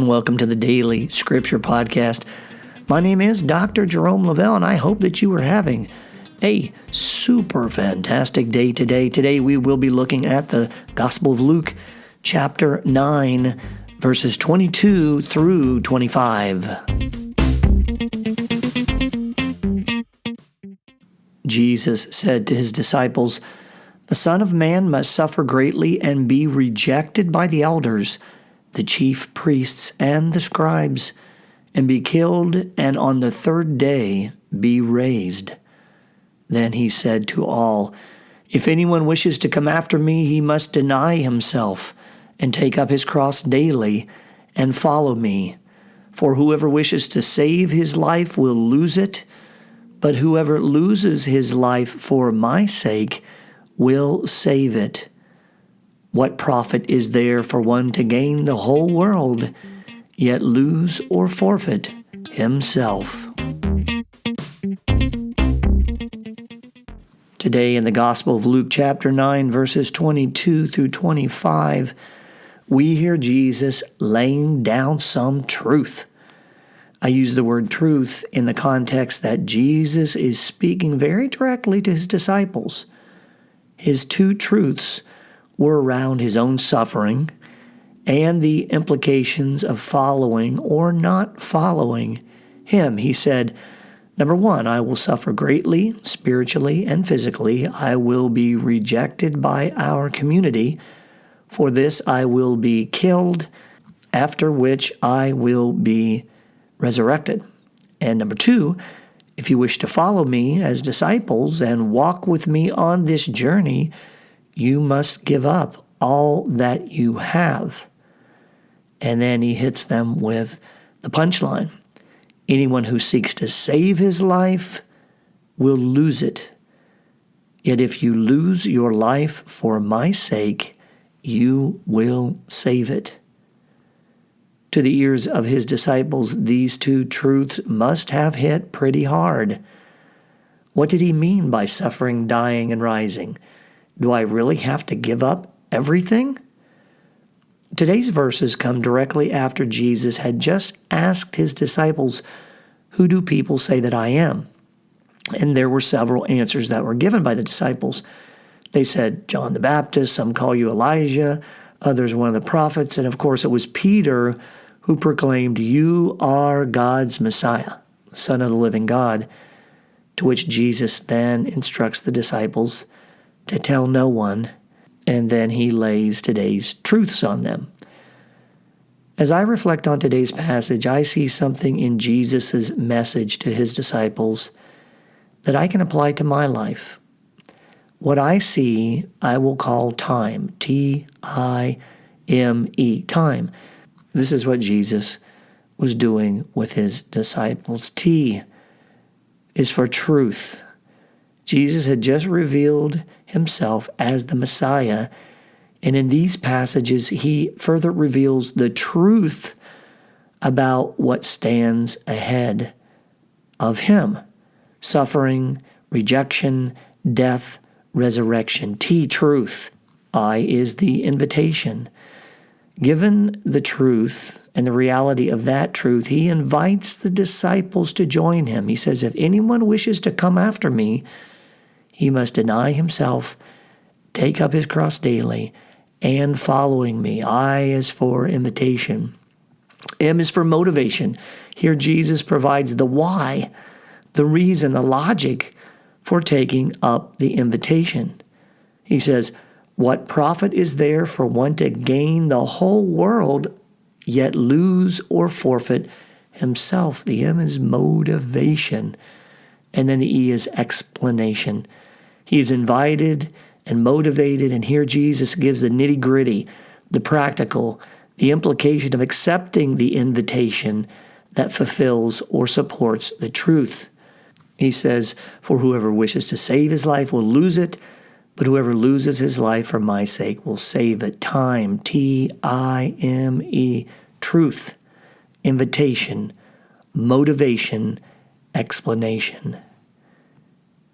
welcome to the Daily Scripture Podcast. My name is Dr. Jerome Lavelle, and I hope that you are having a super fantastic day today. Today we will be looking at the Gospel of Luke, chapter 9, verses 22 through 25. Jesus said to his disciples, "The Son of Man must suffer greatly and be rejected by the elders, the chief priests, and the scribes, and be killed, and on the third day be raised." Then he said to all, "If anyone wishes to come after me, he must deny himself, and take up his cross daily, and follow me. For whoever wishes to save his life will lose it, but whoever loses his life for my sake will save it. What profit is there for one to gain the whole world, yet lose or forfeit himself?" Today in the Gospel of Luke chapter 9, verses 22 through 25, we hear Jesus laying down some truth. I use the word truth in the context that Jesus is speaking very directly to his disciples. His two truths were around his own suffering and the implications of following or not following him. He said, number one, I will suffer greatly, spiritually and physically. I will be rejected by our community. For this I will be killed, after which I will be resurrected. And number two, if you wish to follow me as disciples and walk with me on this journey, you must give up all that you have. And then he hits them with the punchline. Anyone who seeks to save his life will lose it. Yet if you lose your life for my sake, you will save it. To the ears of his disciples, these two truths must have hit pretty hard. What did he mean by suffering, dying, and rising? Do I really have to give up everything? Today's verses come directly after Jesus had just asked his disciples, "Who do people say that I am?" And there were several answers that were given by the disciples. They said, John the Baptist, some call you Elijah, others one of the prophets, and of course it was Peter who proclaimed, "You are God's Messiah, Son of the living God," to which Jesus then instructs the disciples to tell no one, and then he lays today's truths on them. As I reflect on today's passage, I see something in Jesus' message to his disciples that I can apply to my life. What I see, I will call time, T-I-M-E, time. This is what Jesus was doing with his disciples. T is for truth. Jesus had just revealed himself as the Messiah, and in these passages, he further reveals the truth about what stands ahead of him: suffering, rejection, death, resurrection. T, truth. I is the invitation. Given the truth and the reality of that truth, he invites the disciples to join him. He says, if anyone wishes to come after me, he must deny himself, take up his cross daily, and following me. I is for invitation. M is for motivation. Here Jesus provides the why, the reason, the logic for taking up the invitation. He says, what profit is there for one to gain the whole world, yet lose or forfeit himself? The M is motivation. And then the E is explanation. He is invited and motivated, and here Jesus gives the nitty-gritty, the practical, the implication of accepting the invitation that fulfills or supports the truth. He says, for whoever wishes to save his life will lose it, but whoever loses his life for my sake will save it. Time, T-I-M-E, truth, invitation, motivation, explanation.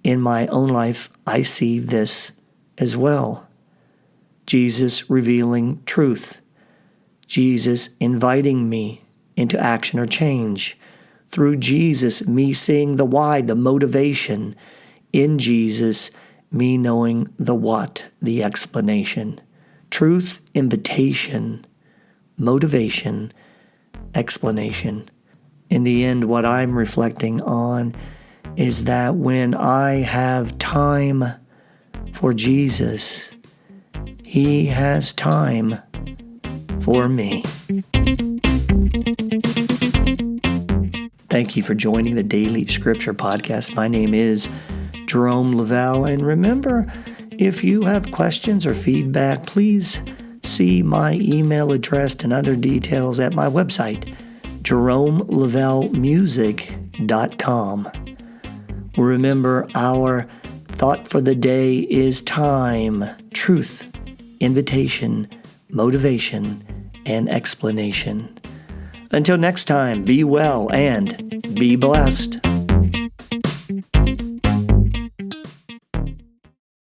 In my own life, I see this as well. Jesus revealing truth. Jesus inviting me into action or change. Through Jesus, me seeing the why, the motivation. In Jesus, me knowing the what, the explanation. Truth, invitation, motivation, explanation. In the end, what I'm reflecting on is that when I have time for Jesus, He has time for me. Thank you for joining the Daily Scripture Podcast. My name is Jerome Lavelle, and remember, if you have questions or feedback, please see my email address and other details at my website, JeromeLavelleMusic.com. Remember, our thought for the day is time, truth, invitation, motivation, and explanation. Until next time, be well and be blessed.